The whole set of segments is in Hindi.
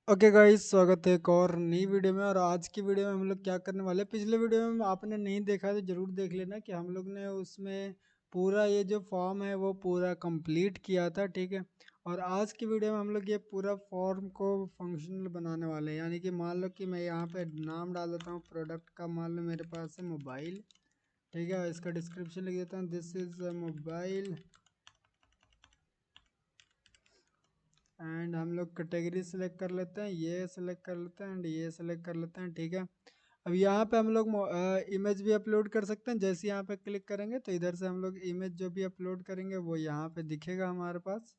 ओके गाइस, स्वागत है एक और नई वीडियो में। और आज की वीडियो में हम लोग क्या करने वाले हैं, पिछले वीडियो में आपने नहीं देखा तो जरूर देख लेना कि हम लोग ने उसमें पूरा ये जो फॉर्म है वो पूरा कंप्लीट किया था। ठीक है। और आज की वीडियो में हम लोग ये पूरा फॉर्म को फंक्शनल बनाने वाले हैं। यानी कि मान लो कि मैं यहाँ पे नाम डाल देता हूँ प्रोडक्ट का, मान लो मेरे पास है मोबाइल। ठीक है। इसका डिस्क्रिप्शन लिख देता हूँ, दिस इज़ मोबाइल। एंड हम लोग कैटेगरी सेलेक्ट कर लेते हैं, ये सेलेक्ट कर लेते हैं एंड ये सेलेक्ट कर लेते हैं। ठीक है। अब यहाँ पे हम लोग इमेज भी अपलोड कर सकते हैं। जैसे यहाँ पे क्लिक करेंगे तो इधर से हम लोग इमेज जो भी अपलोड करेंगे वो यहाँ पे दिखेगा हमारे पास।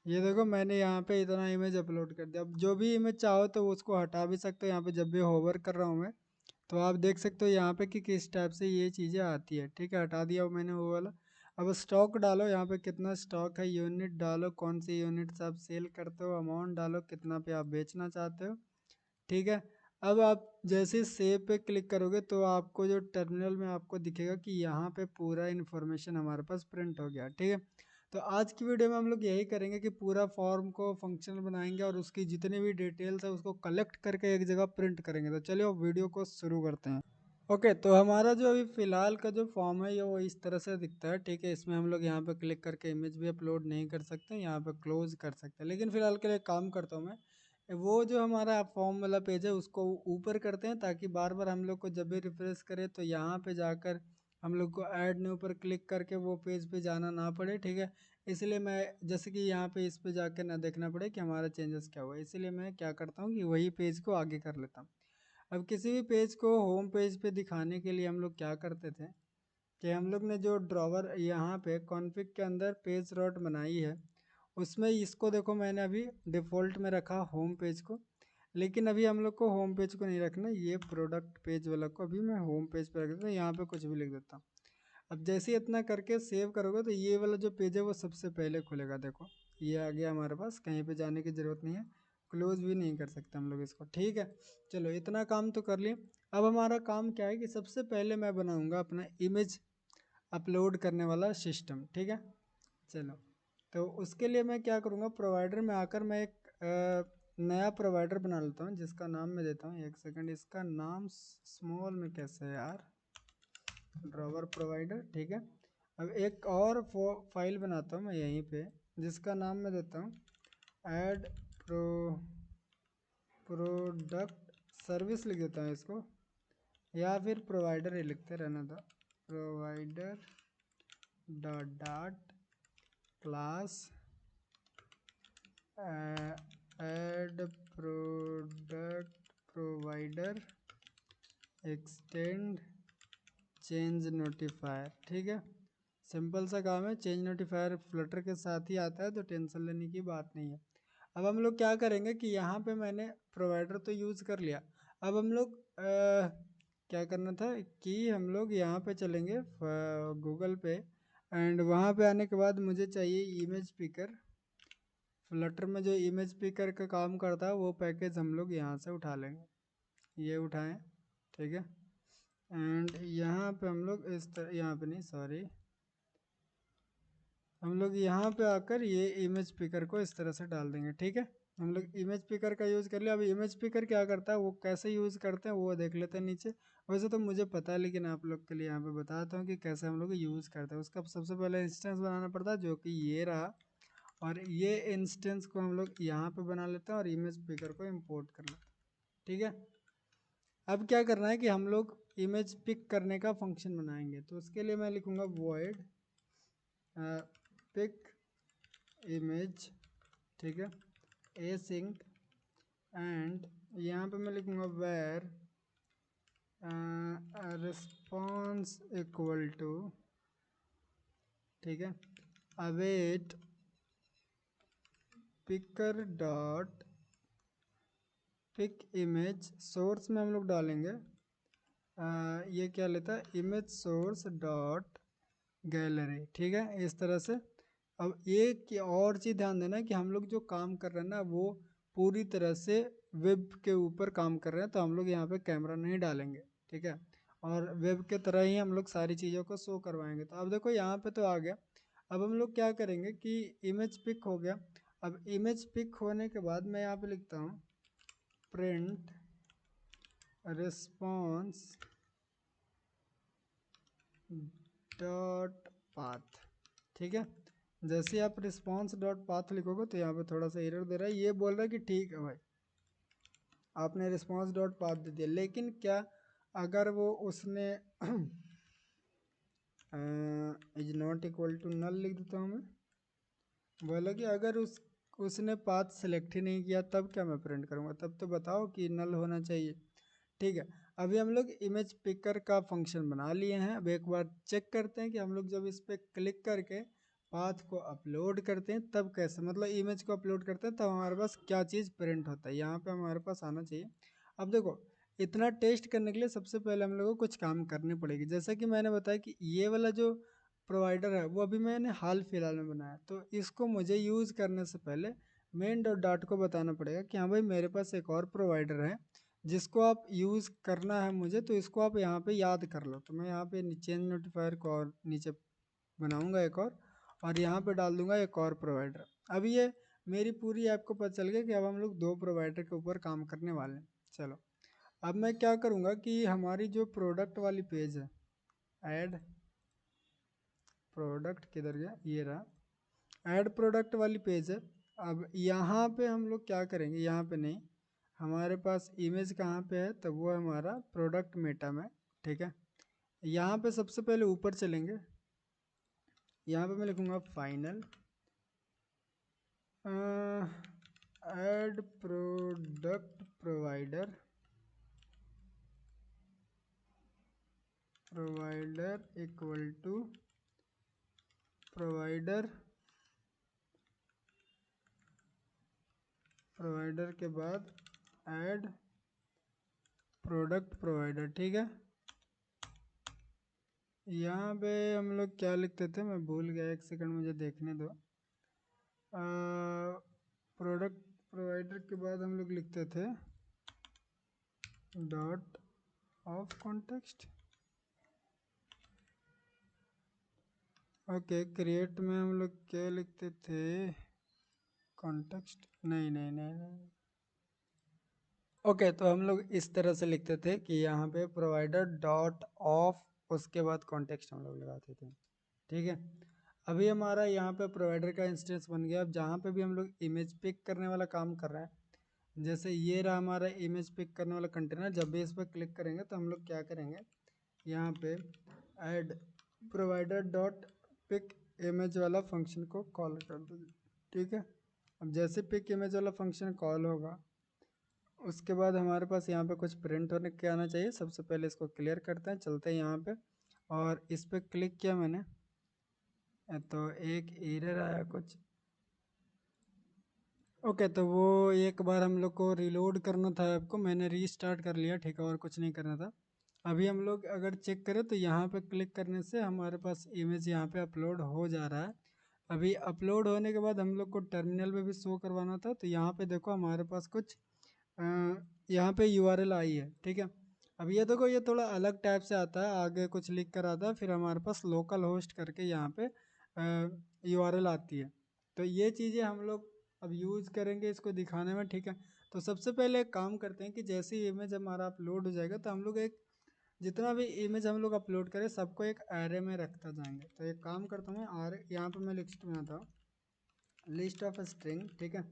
ये देखो, मैंने यहाँ पे इतना इमेज अपलोड कर दिया। अब जो भी इमेज चाहो तो उसको हटा भी सकते हो। यहाँ पे जब भी होवर कर रहा हूँ मैं तो आप देख सकते हो यहाँ पे कि किस टाइप से ये चीज़ें आती है। ठीक है, हटा दिया मैंने वो वाला। अब स्टॉक डालो, यहाँ पे कितना स्टॉक है, यूनिट डालो, कौन सी यूनिट से आप सेल करते हो, अमाउंट डालो, कितना पे आप बेचना चाहते हो। ठीक है। अब आप जैसे सेव पे क्लिक करोगे तो आपको जो टर्मिनल में आपको दिखेगा कि यहाँ पे पूरा इन्फॉर्मेशन हमारे पास प्रिंट हो गया। ठीक है। तो आज की वीडियो में हम लोग यही करेंगे कि पूरा फॉर्म को फंक्शनल बनाएंगे और उसकी जितनी भी डिटेल्स है उसको कलेक्ट करके एक जगह प्रिंट करेंगे। तो चलिए अब वीडियो को शुरू करते हैं। ओके, तो हमारा जो अभी फ़िलहाल का जो फॉर्म है ये वो इस तरह से दिखता है। ठीक है। इसमें हम लोग यहाँ पे क्लिक करके इमेज भी अपलोड नहीं कर सकते, यहाँ पे क्लोज कर सकते हैं। लेकिन फ़िलहाल के लिए काम करता हूँ मैं, वो जो हमारा फॉर्म वाला पेज है उसको ऊपर करते हैं ताकि बार बार हम लोग को जब भी रिफ्रेश करें तो यहाँ पे जाकर हम लोग को ऐड न्यू पर क्लिक करके वो पेज पे जाना ना पड़े। ठीक है। इसलिए मैं जैसे कि यहाँ पे इस पे जाकर ना देखना पड़े कि हमारा चेंजेस क्या हुआ, इसलिए मैं क्या करता हूँ कि वही पेज को आगे कर लेता हूँ। अब किसी भी पेज को होम पेज पे दिखाने के लिए हम लोग क्या करते थे कि हम लोग ने जो ड्रॉवर यहाँ पे कॉन्फ़िग के अंदर पेज रोट बनाई है उसमें इसको देखो, मैंने अभी डिफ़ॉल्ट में रखा होम पेज को। लेकिन अभी हम लोग को होम पेज को नहीं रखना, ये प्रोडक्ट पेज वाला को अभी मैं होम पेज पे रख देता हूँ। यहाँ पे कुछ भी लिख देता हूँ। अब जैसे ही इतना करके सेव करोगे तो ये वाला जो पेज है वो सबसे पहले खुलेगा। देखो, ये आ गया हमारे पास, कहीं पे जाने की ज़रूरत नहीं है, क्लोज भी नहीं कर सकते हम लोग इसको। ठीक है। चलो, इतना काम तो कर लिए। अब हमारा काम क्या है कि सबसे पहले मैं बनाऊंगा अपना इमेज अपलोड करने वाला सिस्टम। ठीक है। चलो, तो उसके लिए मैं क्या करूँगा, प्रोवाइडर में आकर मैं एक नया प्रोवाइडर बना लेता हूँ जिसका नाम मैं देता हूँ, एक सेकंड, इसका नाम स्मॉल में कैसे है यार, ड्रॉवर प्रोवाइडर। ठीक है। अब एक और फाइल बनाता हूँ मैं यहीं पे जिसका नाम मैं देता हूँ ऐड प्रो प्रोडक्ट सर्विस लिख देता हूँ इसको, या फिर प्रोवाइडर ही लिखते रहना था, provider dot dot class add product provider extend change notifier. ठीक है। सिंपल सा काम है, चेंज नोटिफायर फ्लटर के साथ ही आता है तो टेंशन लेने की बात नहीं है। अब हम लोग क्या करेंगे कि यहाँ पे मैंने प्रोवाइडर तो यूज़ कर लिया। अब हम लोग क्या करना था कि हम लोग यहाँ पे चलेंगे गूगल पे, एंड वहाँ पे आने के बाद मुझे चाहिए इमेज पिकर। फ्लटर में जो इमेज पिकर का काम करता है वो पैकेज हम लोग यहाँ से उठा लेंगे, ये उठाएं। ठीक है। एंड यहाँ पे हम लोग इस तरह, यहाँ पे नहीं, सॉरी, हम लोग यहाँ पे आकर ये इमेज पिकर को इस तरह से डाल देंगे। ठीक है। हम लोग इमेज पिकर का यूज़ कर लिया। अब इमेज पिकर क्या करता है, वो कैसे यूज़ करते हैं वो देख लेते हैं नीचे। वैसे तो मुझे पता है लेकिन आप लोग के लिए यहाँ पे बताता हूँ कि कैसे हम लोग यूज़ करते हैं। उसका सबसे पहले इंस्टेंस बनाना पड़ता है जो कि ये रहा, और ये इंस्टेंस को हम लोग यहाँ पे बना लेते हैं और इमेज पिकर को इम्पोर्ट कर लेते हैं। ठीक है। अब क्या करना है कि हम लोग इमेज पिक करने का फंक्शन बनाएंगे, तो उसके लिए मैं लिखूँगा वॉइड पिक इमेज। ठीक है। एसिंक, एंड यहाँ पे मैं लिखूँगा वेर रिस्पॉन्स इक्वल टू, ठीक है, await picker dot pick image. Source में हम लोग डालेंगे ये क्या लेता है, इमेज सोर्स डॉट गैलरी। ठीक है, इस तरह से। अब एक और चीज़ ध्यान देना कि हम लोग जो काम कर रहे हैं ना वो पूरी तरह से वेब के ऊपर काम कर रहे हैं, तो हम लोग यहाँ पे कैमरा नहीं डालेंगे। ठीक है। और वेब के तरह ही हम लोग सारी चीज़ों को शो करवाएंगे। तो अब देखो यहाँ पे तो आ गया। अब हम लोग क्या करेंगे कि इमेज पिक हो गया। अब इमेज पिक होने के बाद मैं यहाँ पे लिखता हूँ प्रिंट रिस्पॉन्स डॉट पाथ। ठीक है, जैसे आप रिस्पॉन्स डॉट पाथ लिखोगे तो यहाँ पे थोड़ा सा एरर दे रहा है, ये बोल रहा है कि ठीक है भाई आपने रिस्पॉन्स डॉट पाथ दे दिया, लेकिन क्या अगर वो उसने is not equal to null लिख देता हूँ मैं, बोला कि अगर उसने पाथ सेलेक्ट ही नहीं किया तब क्या मैं प्रिंट करूँगा, तब तो बताओ कि नल होना चाहिए। ठीक है, अभी हम लोग इमेज पिकर का फंक्शन बना लिए हैं। अब एक बार चेक करते हैं कि हम लोग जब इस पर क्लिक करके पाथ को अपलोड करते हैं तब कैसे, मतलब इमेज को अपलोड करते हैं तब हमारे पास क्या चीज़ प्रिंट होता है, यहाँ पे हमारे पास आना चाहिए। अब देखो इतना टेस्ट करने के लिए सबसे पहले हम लोग को कुछ काम करनी पड़ेगी। जैसा कि मैंने बताया कि ये वाला जो प्रोवाइडर है वो अभी मैंने हाल फिलहाल में बनाया, तो इसको मुझे यूज़ करने से पहले मेन डॉट डॉट को बताना पड़ेगा कि हाँ भाई मेरे पास एक और प्रोवाइडर है जिसको आप यूज़ करना है मुझे, तो इसको आप यहाँ पे याद कर लो। तो मैं यहाँ पे चेंज नोटिफायर को और नीचे बनाऊँगा एक और यहाँ पे डाल दूँगा एक और प्रोवाइडर। अब ये मेरी पूरी ऐप को पता चल गया कि अब हम लोग 2 प्रोवाइडर के ऊपर काम करने वाले हैं। चलो अब मैं क्या करूँगा कि हमारी जो प्रोडक्ट वाली पेज है, ऐड प्रोडक्ट किधर गया, ये रहा ऐड प्रोडक्ट वाली पेज है। अब यहाँ पे हम लोग क्या करेंगे, यहाँ पे नहीं, हमारे पास इमेज कहाँ पे है, तो वो है हमारा प्रोडक्ट मेटा में। ठीक है, यहाँ पे सबसे पहले ऊपर चलेंगे, यहाँ पे मैं लिखूँगा final add product provider equal to provider के बाद ऐड प्रोडक्ट प्रोवाइडर। ठीक है, यहाँ पे हम लोग क्या लिखते थे मैं भूल गया, एक सेकंड मुझे देखने दो। प्रोडक्ट प्रोवाइडर के बाद हम लोग लिखते थे dot of context. Okay, create में हम लोग क्या लिखते थे, कॉन्टेक्स्ट, नहीं नहीं नहीं नहीं। ओके, तो हम लोग इस तरह से लिखते थे कि यहाँ पे प्रोवाइडर डॉट ऑफ उसके बाद कॉन्टेक्स्ट हम लोग लगाते थे। ठीक है, अभी हमारा यहाँ पे प्रोवाइडर का इंस्टेंस बन गया। अब जहाँ पे भी हम लोग इमेज पिक करने वाला काम कर रहे हैं, जैसे ये रहा हमारा इमेज पिक करने वाला कंटेनर, जब भी इस पर क्लिक करेंगे तो हम लोग क्या करेंगे, यहाँ पे add provider dot pick image वाला फंक्शन को कॉल कर देंगे। ठीक है, अब जैसे पिक इमेज वाला फंक्शन कॉल होगा उसके बाद हमारे पास यहाँ पे कुछ प्रिंट होने के आना चाहिए। सबसे पहले इसको क्लियर करते हैं, चलते हैं यहाँ पे और इस पर क्लिक किया मैंने तो एक एरर आया कुछ। ओके, तो वो एक बार हम लोग को रिलोड करना था ऐप को, मैंने रीस्टार्ट कर लिया। ठीक है, और कुछ नहीं करना था। अभी हम लोग अगर चेक करें तो यहाँ पे क्लिक करने से हमारे पास इमेज यहाँ पे अपलोड हो जा रहा है। अभी अपलोड होने के बाद हम लोग को टर्मिनल में भी शो करवाना था, तो यहाँ पे देखो हमारे पास कुछ यहाँ पे यूआरएल आई है। ठीक है, अब ये देखो ये थोड़ा अलग टाइप से आता है, आगे कुछ लिख कर आता है, फिर हमारे पास लोकल होस्ट करके यहाँ पे यूआरएल आती है। तो ये चीज़ें हम लोग अब यूज़ करेंगे इसको दिखाने में। ठीक है, तो सबसे पहले एक काम करते हैं कि जैसे ही इमेज हमारा अपलोड हो जाएगा तो हम लोग एक जितना भी इमेज हम लोग अपलोड करें सबको एक एरे में रखता जाएंगे। तो एक काम करता हूँ मैं, आर यहाँ पे मैं लिस्ट बनाता हूँ लिस्ट ऑफ स्ट्रिंग। ठीक है,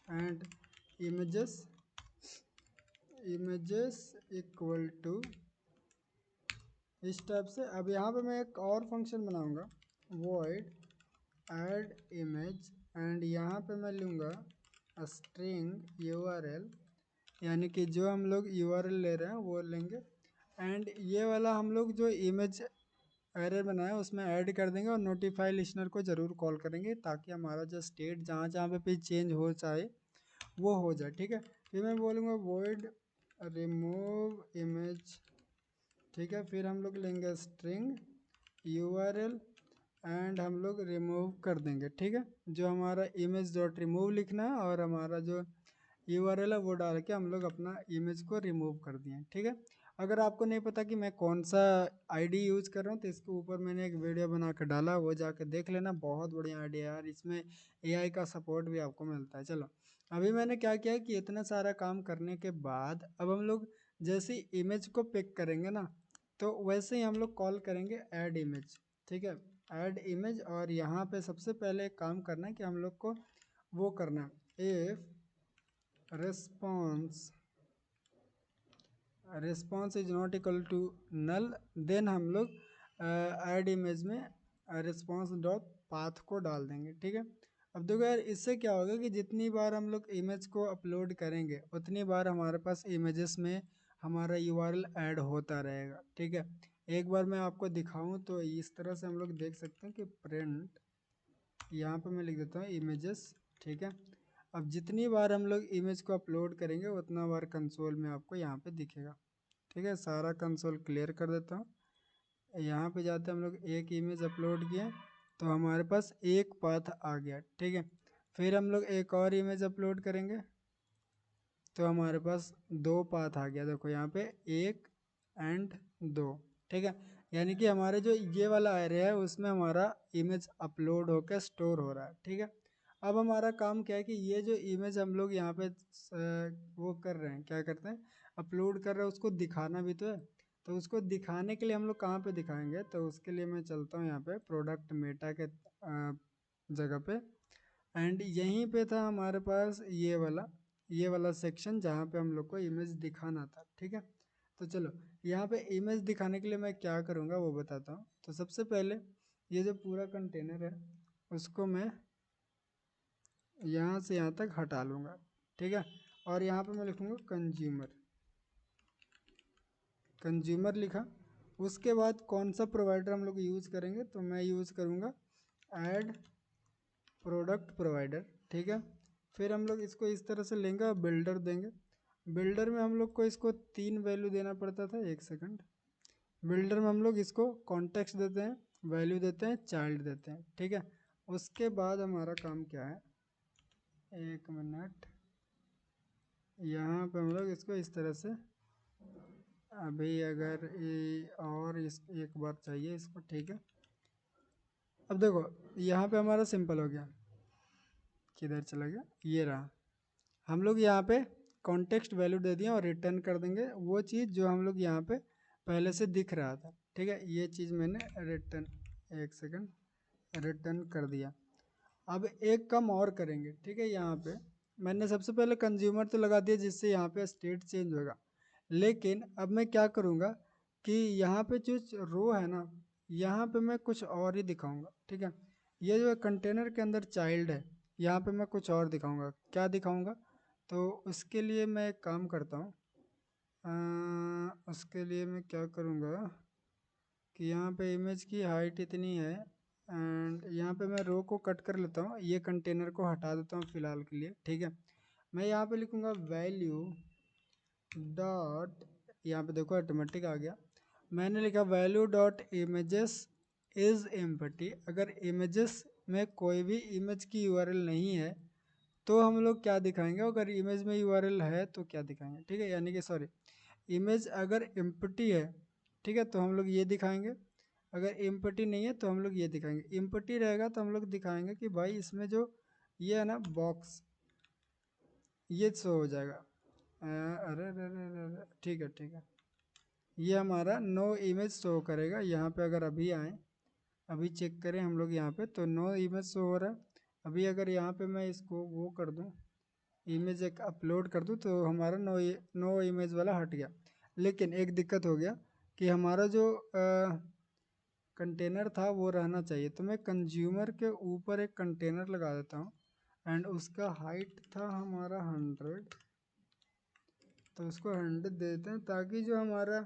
एंड इमेजेस इक्वल टू इस टाइप से। अब यहाँ पे मैं एक और फंक्शन बनाऊंगा void ऐड इमेज, एंड यहाँ पे मैं लूँगा स्ट्रिंग URL, यानी कि जो हम लोग URL ले रहे हैं वो लेंगे, एंड ये वाला हम लोग जो इमेज एरे बनाया उसमें ऐड कर देंगे और नोटिफाई लिसनर को ज़रूर कॉल करेंगे ताकि हमारा जो स्टेट जहाँ जहाँ पे भी चेंज हो चाहे वो हो जाए। ठीक है, फिर मैं बोलूँगा void रिमूव इमेज। ठीक है, फिर हम लोग लेंगे स्ट्रिंग URL एंड हम लोग रिमूव कर देंगे। ठीक है, जो हमारा इमेज डॉट रिमूव लिखना है और हमारा जो URL है वो डाल के हम लोग अपना इमेज को रिमूव कर दिए। ठीक है, अगर आपको नहीं पता कि मैं कौन सा आईडी यूज़ कर रहा हूँ तो इसके ऊपर मैंने एक वीडियो बना कर डाला, वो जाकर देख लेना, बहुत बढ़िया आइडिया यार, इसमें एआई का सपोर्ट भी आपको मिलता है। चलो अभी मैंने क्या किया कि इतना सारा काम करने के बाद अब हम लोग जैसे इमेज को पिक करेंगे ना, तो वैसे ही हम लोग कॉल करेंगे ऐड इमेज। ठीक है, ऐड इमेज, और यहाँ पे सबसे पहले एक काम करना है कि हम लोग को वो करना है, if response is not equal to null, then हम लोग ऐड इमेज में रिस्पॉन्स डॉट पाथ को डाल देंगे। ठीक है, अब देखो यार इससे क्या होगा कि जितनी बार हम लोग इमेज को अपलोड करेंगे उतनी बार हमारे पास इमेजेस में हमारा यूआरएल ऐड होता रहेगा। ठीक है, एक बार मैं आपको दिखाऊं तो इस तरह से हम लोग देख सकते हैं कि प्रिंट, यहाँ पे मैं लिख देता हूँ इमेजेस। ठीक है, अब जितनी बार हम लोग इमेज को अपलोड करेंगे उतना बार कंसोल में आपको यहाँ पे दिखेगा। ठीक है, सारा कंसोल क्लियर कर देता हूँ। यहाँ पे जाते हम लोग, एक इमेज अपलोड किए तो हमारे पास एक पाथ आ गया। ठीक है, फिर हम लोग एक और इमेज अपलोड करेंगे तो हमारे पास दो पाथ आ गया। देखो यहाँ पे एक एंड दो। ठीक है, यानी कि हमारे जो ये वाला एरे है उसमें हमारा इमेज अपलोड होकर स्टोर हो रहा है। ठीक है, अब हमारा काम क्या है कि ये जो इमेज हम लोग यहाँ पे वो कर रहे हैं, क्या करते हैं, अपलोड कर रहे हैं, उसको दिखाना भी तो है। तो उसको दिखाने के लिए हम लोग कहाँ पे दिखाएंगे, तो उसके लिए मैं चलता हूँ यहाँ पे प्रोडक्ट मेटा के जगह पे, एंड यहीं पे था हमारे पास ये वाला सेक्शन जहाँ पे हम लोग को इमेज दिखाना था। ठीक है, तो चलो यहाँ पे इमेज दिखाने के लिए मैं क्या करूँगा वो बताता हूँ। तो सबसे पहले ये जो पूरा कंटेनर है उसको मैं यहाँ से यहाँ तक हटा लूँगा। ठीक है, और यहाँ पे मैं लिखूँगा कंज्यूमर लिखा। उसके बाद कौन सा प्रोवाइडर हम लोग यूज़ करेंगे, तो मैं यूज़ करूँगा ऐड प्रोडक्ट प्रोवाइडर। ठीक है, फिर हम लोग इसको इस तरह से लेंगे और बिल्डर देंगे। बिल्डर में हम लोग को इसको 3 वैल्यू देना पड़ता था, एक सेकंड। बिल्डर में हम लोग इसको कॉन्टेक्स्ट देते हैं, वैल्यू देते हैं, चाइल्ड देते हैं। ठीक है, उसके बाद हमारा काम क्या है, एक मिनट, यहाँ पे हम लोग इसको इस तरह से, अभी अगर और इस एक बार चाहिए इसको। ठीक है, अब देखो यहाँ पे हमारा सिंपल हो गया, किधर चला गया, ये रहा। हम लोग यहाँ पे कॉन्टेक्स्ट वैल्यू दे दिया और रिटर्न कर देंगे वो चीज़ जो हम लोग यहाँ पे पहले से दिख रहा था। ठीक है, ये चीज़ मैंने रिटर्न, एक सेकंड, रिटर्न कर दिया। अब एक कम और करेंगे। ठीक है, यहाँ पे मैंने सबसे पहले कंज्यूमर तो लगा दिया जिससे यहाँ पे स्टेट चेंज होगा, लेकिन अब मैं क्या करूँगा कि यहाँ पे जो रो है ना, यहाँ पे मैं कुछ और ही दिखाऊंगा। ठीक है, ये जो कंटेनर के अंदर चाइल्ड है यहाँ पे मैं कुछ और दिखाऊंगा। क्या दिखाऊंगा, तो उसके लिए मैं एक काम करता हूँ, उसके लिए मैं क्या करूँगा कि यहाँ पे इमेज की हाइट इतनी है, एंड यहाँ पे मैं रो को कट कर लेता हूँ, ये कंटेनर को हटा देता हूँ फ़िलहाल के लिए। ठीक है, मैं यहाँ पे लिखूँगा वैल्यू डॉट, यहाँ पे देखो ऑटोमेटिक आ गया, मैंने लिखा value dot images is empty. अगर इमेजेस में कोई भी इमेज की यूआरएल नहीं है तो हम लोग क्या दिखाएंगे, अगर इमेज में यूआरएल है तो क्या दिखाएंगे। ठीक है, यानी कि सॉरी, इमेज अगर एम्प्टी है, ठीक है, तो हम लोग ये दिखाएंगे। अगर एम्प्टी नहीं है तो हम लोग ये दिखाएंगे। एम्प्टी रहेगा तो हम लोग दिखाएंगे कि भाई इसमें जो ये है ना बॉक्स, ये शो हो जाएगा। अरे अरे अरे अरे, ठीक है ठीक है, ये हमारा नो इमेज शो करेगा। यहाँ पे अगर अभी आए, अभी चेक करें हम लोग यहाँ पे, तो नो इमेज शो हो रहा है। अभी अगर यहाँ पे मैं इसको वो कर दूँ, इमेज एक अपलोड कर दूँ, तो हमारा नो इमेज वाला हट गया। लेकिन एक दिक्कत हो गया कि हमारा जो कंटेनर था वो रहना चाहिए, तो मैं कंज्यूमर के ऊपर एक कंटेनर लगा देता हूँ, एंड उसका हाइट था हमारा 100, तो उसको 100 दे देते हैं ताकि जो हमारा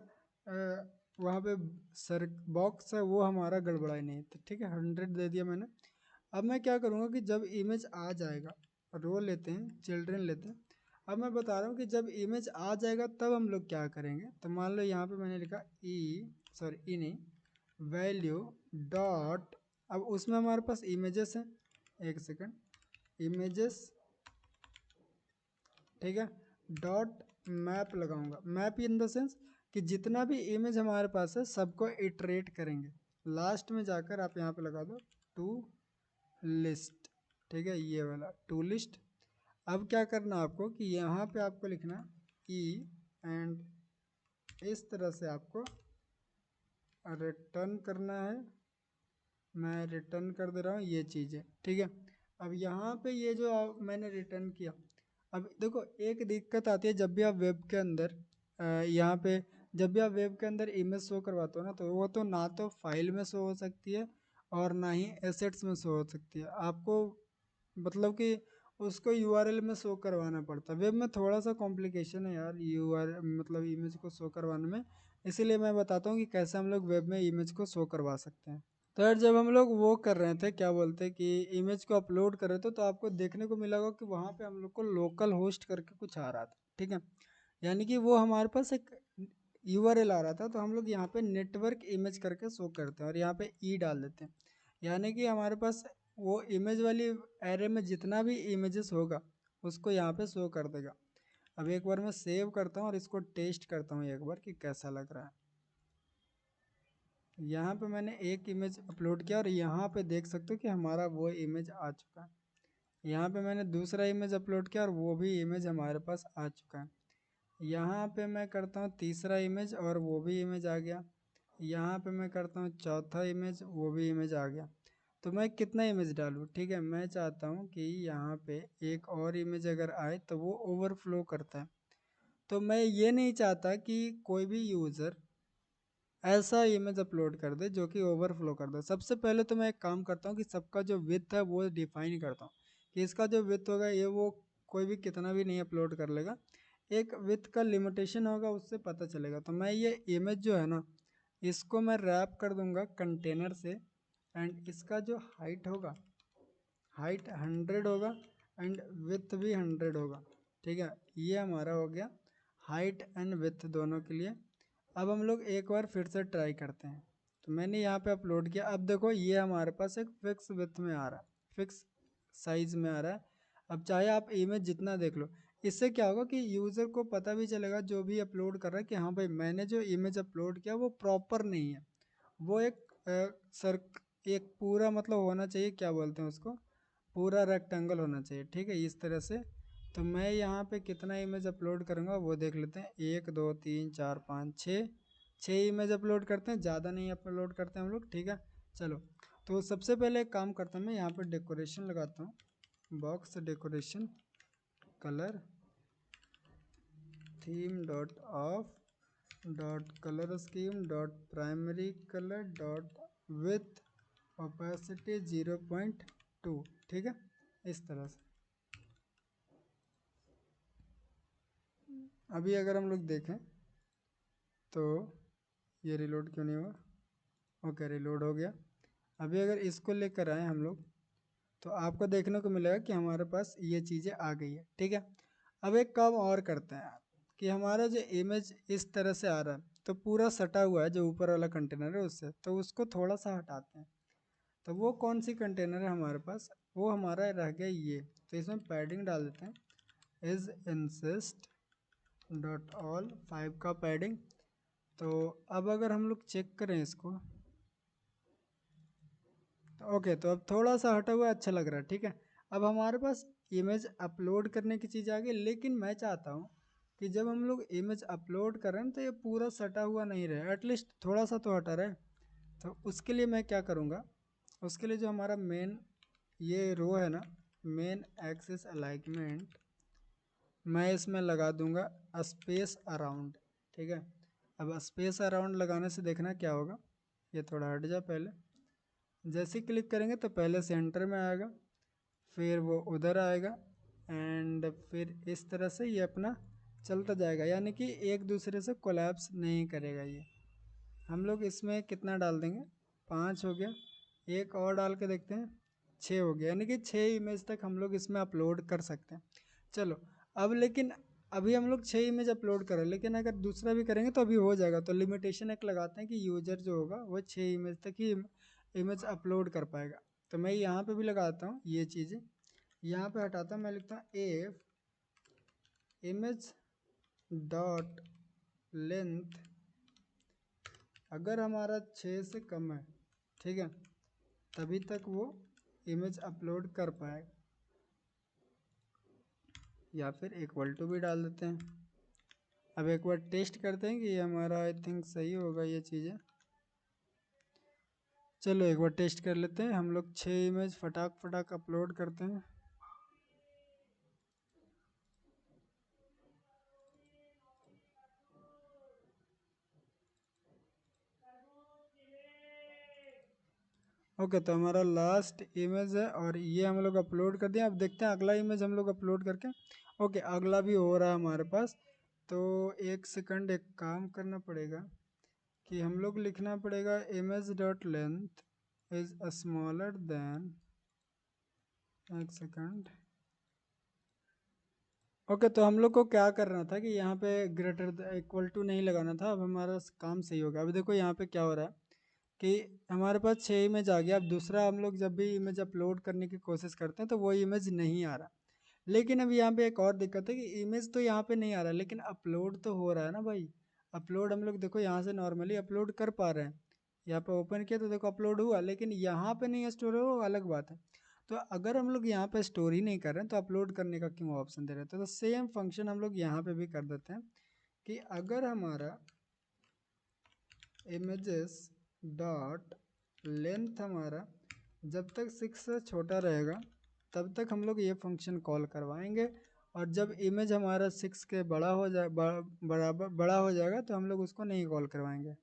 वहाँ पे सर बॉक्स है वो हमारा गड़बड़ाए नहीं। तो ठीक है, 100 दे दिया मैंने। अब मैं क्या करूँगा कि जब इमेज आ जाएगा, रो लेते हैं, चिल्ड्रन लेते हैं, अब मैं बता रहा हूँ कि जब इमेज आ जाएगा तब हम लोग क्या करेंगे। तो मान लो यहाँ पे मैंने लिखा ई नहीं, वैल्यू डॉट, अब उसमें हमारे पास इमेजेस हैं, एक सेकंड, इमेजेस, ठीक है, डॉट मैप लगाऊंगा। मैप इन द सेंस कि जितना भी इमेज हमारे पास है सबको इटरेट करेंगे। लास्ट में जाकर आप यहाँ पे लगा दो टू लिस्ट, ठीक है, ये वाला टू लिस्ट। अब क्या करना आपको कि यहाँ पे आपको लिखना ई एंड इस तरह से आपको रिटर्न करना है। मैं रिटर्न कर दे रहा हूँ ये चीज़ें, ठीक है। अब यहाँ पे ये जो मैंने रिटर्न किया, अब देखो एक दिक्कत आती है जब भी आप वेब के अंदर यहाँ पे जब भी आप वेब के अंदर इमेज शो करवाते हो ना, तो वो तो ना तो फाइल में शो हो सकती है और ना ही एसेट्स में शो हो सकती है। आपको मतलब कि उसको यूआरएल में शो करवाना पड़ता है। वेब में थोड़ा सा कॉम्प्लिकेशन है यार यूआरएल मतलब इमेज को शो करवाने में, इसीलिए मैं बताता हूँ कि कैसे हम लोग वेब में इमेज को शो करवा सकते हैं। तो यार जब हम लोग वो कर रहे थे क्या बोलते हैं कि इमेज को अपलोड कर रहे थे, तो आपको देखने को मिला होगा कि वहाँ पे हम लोग को लोकल होस्ट करके कुछ आ रहा था, ठीक है। यानी कि वो हमारे पास एक यूआरएल आ रहा था, तो हम लोग यहाँ पे नेटवर्क इमेज करके शो करते हैं और यहाँ पे ई डाल देते हैं। यानी कि हमारे पास वो इमेज वाली एरे में जितना भी इमेजेस होगा उसको यहाँ पे शो कर देगा। अब एक बार मैं सेव करता हूँ और इसको टेस्ट करता हूँ एक बार कि कैसा लग रहा है। यहाँ पे मैंने एक इमेज अपलोड किया और यहाँ पे देख सकते हो कि हमारा वो इमेज आ चुका है। यहाँ पे मैंने दूसरा इमेज अपलोड किया और वो भी इमेज हमारे पास आ चुका है। यहाँ पे मैं करता हूँ तीसरा इमेज और वो भी इमेज आ गया। यहाँ पे मैं करता हूँ चौथा इमेज, वो भी इमेज आ गया। तो मैं कितना इमेज डालूँ, ठीक है। मैं चाहता हूँ कि यहाँ पे एक और इमेज अगर आए तो वो ओवरफ्लो करता है। तो मैं ये नहीं चाहता कि कोई भी यूज़र ऐसा इमेज अपलोड कर दे जो कि ओवरफ्लो कर दे। सबसे पहले तो मैं एक काम करता हूँ कि सबका जो विड्थ है वो डिफाइन करता हूँ कि इसका जो विड्थ होगा ये वो कोई भी कितना भी नहीं अपलोड कर लेगा। एक विड्थ का लिमिटेशन होगा, उससे पता चलेगा। तो मैं ये इमेज जो है ना, इसको मैं रैप कर दूंगा कंटेनर से, एंड इसका जो हाइट होगा, हाइट 100 होगा एंड विड्थ भी 100 होगा, ठीक है। ये हमारा हो गया हाइट एंड विड्थ दोनों के लिए। अब हम लोग एक बार फिर से ट्राई करते हैं। तो मैंने यहाँ पे अपलोड किया, अब देखो ये हमारे पास एक फिक्स विड्थ में आ रहा है, फिक्स साइज में आ रहा है। अब चाहे आप इमेज जितना देख लो, इससे क्या होगा कि यूज़र को पता भी चलेगा जो भी अपलोड कर रहा है कि हाँ भाई मैंने जो इमेज अपलोड किया वो प्रॉपर नहीं है। वो एक सर एक पूरा मतलब होना चाहिए, क्या बोलते हैं उसको, पूरा रेक्टेंगल होना चाहिए, ठीक है, इस तरह से। तो मैं यहाँ पे कितना इमेज अपलोड करूँगा वो देख लेते हैं। 1 2 3 4 5 6, 6 इमेज अपलोड करते हैं, ज़्यादा नहीं अपलोड करते हैं हम लोग, ठीक है। चलो, तो सबसे पहले एक काम करता हूँ, मैं यहाँ पर डेकोरेशन लगाता हूँ, box decoration colour theme dot of dot colour scheme dot primary colour dot with opacity 0.2, ठीक है, इस तरह से। अभी अगर हम लोग देखें तो ये रिलोड क्यों नहीं हुआ, ओके रिलोड हो गया। अभी अगर इसको लेकर आए हम लोग तो आपको देखने को मिलेगा कि हमारे पास ये चीज़ें आ गई है, ठीक है। अब एक काम और करते हैं कि हमारा जो इमेज इस तरह से आ रहा है तो पूरा सटा हुआ है जो ऊपर वाला कंटेनर है उससे, तो उसको थोड़ा सा हटाते हैं। तो वो कौन सी कंटेनर है हमारे पास, वो हमारा रह गया ये। तो इसमें पैडिंग डाल देते हैं, इज इंसिस्ट डॉट ऑल 5 का पैडिंग। तो अब अगर हम लोग चेक करें इसको, तो ओके, तो अब थोड़ा सा हटा हुआ अच्छा लग रहा है, ठीक है। अब हमारे पास इमेज अपलोड करने की चीज़ आ गई, लेकिन मैं चाहता हूँ कि जब हम लोग इमेज अपलोड करें तो ये पूरा सटा हुआ नहीं रहे, एटलीस्ट थोड़ा सा तो हटा रहे। तो उसके लिए मैं क्या करूँगा, उसके लिए जो हमारा मेन ये रो है ना, मेन एक्सिस अलाइनमेंट, मैं इसमें लगा दूंगा स्पेस अराउंड, ठीक है। अब स्पेस अराउंड लगाने से देखना क्या होगा, ये थोड़ा हट जा पहले। जैसे क्लिक करेंगे तो पहले सेंटर में आएगा, फिर वो उधर आएगा एंड फिर इस तरह से ये अपना चलता जाएगा, यानी कि एक दूसरे से कोलैप्स नहीं करेगा ये। हम लोग इसमें कितना डाल देंगे, 5 हो गया, एक और डाल के देखते हैं, 6 हो गया, यानी कि 6 इमेज तक हम लोग इसमें अपलोड कर सकते हैं। चलो, अब लेकिन अभी हम लोग 6 इमेज अपलोड करें, लेकिन अगर दूसरा भी करेंगे तो अभी हो जाएगा। तो लिमिटेशन एक लगाते हैं कि यूजर जो होगा वो 6 इमेज तक ही इमेज अपलोड कर पाएगा। तो मैं यहाँ पे भी लगाता हूँ ये चीज़ें, यहाँ पे हटाता हूँ, मैं लिखता हूँ इफ इमेज डॉट लेंथ अगर हमारा 6 से कम है, ठीक है, तभी तक वो इमेज अपलोड कर पाएगा। या फिर इक्वल टू भी डाल देते हैं। अब एक बार टेस्ट करते हैं कि ये हमारा आई थिंक सही होगा ये चीज़ें। चलो एक बार टेस्ट कर लेते हैं। हम लोग 6 इमेज फटाक फटाक अपलोड करते हैं। ओके, तो हमारा लास्ट इमेज है और ये हम लोग अपलोड कर दिया। अब देखते हैं अगला इमेज हम लोग अपलोड करके। ओके, अगला भी हो रहा है हमारे पास। तो एक सेकंड, एक काम करना पड़ेगा कि हम लोग लिखना पड़ेगा image dot length is smaller than, एक सेकंड। ओके, तो हम लोग को क्या करना था कि यहाँ पे ग्रेटर इक्वल टू नहीं लगाना था। अब हमारा काम सही होगा। अभी देखो यहाँ पे क्या हो रहा है कि हमारे पास 6 इमेज आ गया। अब दूसरा हम लोग जब भी इमेज अपलोड करने की कोशिश करते हैं तो वो इमेज नहीं आ रहा। लेकिन अब यहाँ पे एक और दिक्कत है कि इमेज तो यहाँ पे नहीं आ रहा, लेकिन अपलोड तो हो रहा है ना भाई। अपलोड हम लोग देखो यहाँ से नॉर्मली अपलोड कर पा रहे हैं। यहाँ पे ओपन किया तो देखो अपलोड हुआ, लेकिन यहाँ पे नहीं स्टोर हो, वो अलग बात है। तो अगर हम लोग यहाँ पे स्टोर ही नहीं कर रहे हैं तो अपलोड करने का क्यों ऑप्शन दे रहे हैं? तो सेम फंक्शन हम लोग यहाँ पे भी कर देते हैं कि अगर हमारा इमेजेस डॉट लेंथ हमारा जब तक 6 से छोटा रहेगा तब तक हम लोग ये फंक्शन कॉल करवाएंगे। और जब इमेज हमारा 6 के बड़ा हो जाए बराबर बड़ा हो जाएगा तो हम लोग उसको नहीं कॉल करवाएंगे।